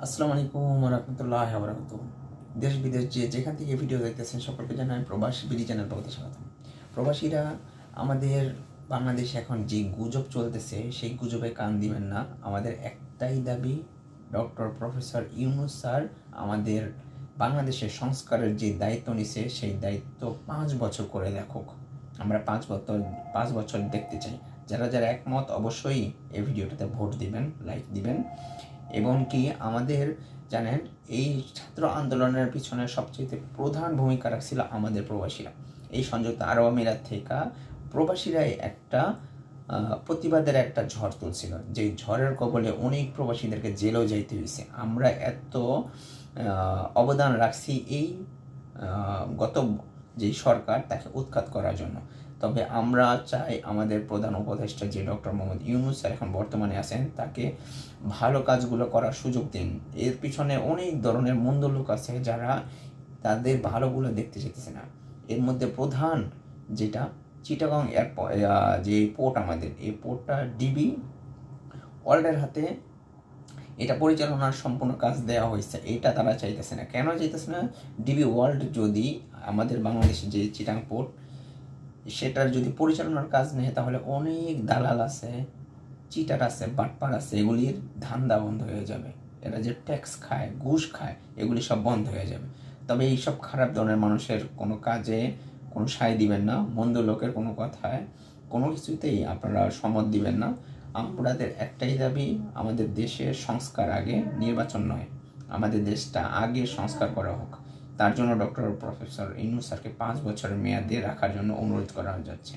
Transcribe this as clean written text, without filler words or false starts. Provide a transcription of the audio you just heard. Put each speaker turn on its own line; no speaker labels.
আসসালামু আলাইকুম রহমতুল্লাহি ওয়া বারাকাতুহু। দেশ বিদেশ যেখান থেকে ভিডিও দেখতেছেন সকলকে জানাই প্রবাসী বিডি চ্যানেল পক্ষ থেকে স্বাগতম। প্রবাসীরা আমাদের বাংলাদেশে এখন যে গুজব চলতেছে সেই গুজবে কান দিবেন না। আমাদের একটাই দাবি, ডক্টর প্রফেসর ইউনূস স্যার আমাদের বাংলাদেশের সংস্কারের যে দায়িত্ব নিছে সেই দায়িত্ব 5 বছর করে দেখুক। আমরা 5 বছর দেখতে চাই। যারা যারা একমত অবশ্যই এই ভিডিওটাতে ভোট দিবেন, লাইক দিবেন। এবং কি আমাদের জানেন এই ছাত্র আন্দোলনের পিছনে সবচেয়ে প্রধান ভূমিকা রাখছিল আমাদের প্রবাসীরা। এই সংযুক্ত আরব আমিরাত থেকে প্রবাসীরাই একটা প্রতিবাদের একটা ঝড় তুলছিল, যে ঝড়ের কবলে অনেক প্রবাসীদেরকে জেলেও যাইতে হয়েছে। আমরা এত অবদান রাখছি এই গত যেই সরকার তাকে উৎখাত করার জন্য। তবে আমরা চাই আমাদের প্রধান উপদেষ্টা যে ডক্টর মোহাম্মদ ইউনূস স্যার এখন বর্তমানে আছেন, তাকে ভালো কাজগুলো করার সুযোগ দিন। এর পিছনে অনেক ধরনের মন্দ লোক আছে যারা তাদের ভালোগুলো দেখতে চাইতেছে না। এর মধ্যে প্রধান যেটা চিটাগং যে পোর্ট, আমাদের এই পোর্টটা ডিবি ওয়ার্ল্ডের হাতে এটা পরিচালনার সম্পূর্ণ কাজ দেওয়া হয়েছে। এটা তারা চাইতেছে না। কেন চাইতেছে না? ডিবি ওয়ার্ল্ড যদি আমাদের বাংলাদেশে যে চিটাং পোর্ট সেটার যদি পরিচালনার কাজ নেয়, তাহলে অনেক দালাল আছে, চিটার আছে, বাটপার আছে, এগুলির ধান্দা বন্ধ হয়ে যাবে। এরা যে ট্যাক্স খায়, ঘুষ খায়, এগুলি সব বন্ধ হয়ে যাবে। তবে এইসব খারাপ ধরনের মানুষের কোনো কাজে কোনো সায় দিবেন না, মন্দ লোকের কোনো কথায় কোনো কিছুতেই আপনারা সম্মত দিবেন না। আমাদের একটাই দাবি, আমাদের দেশের সংস্কার আগে, নির্বাচন নয়। আমাদের দেশটা আগে সংস্কার করা হোক। তার জন্য ডক্টর প্রফেসর ইউনূস স্যারকে 5 বছরের মেয়াদে রাখার জন্য অনুরোধ করা যাচ্ছে।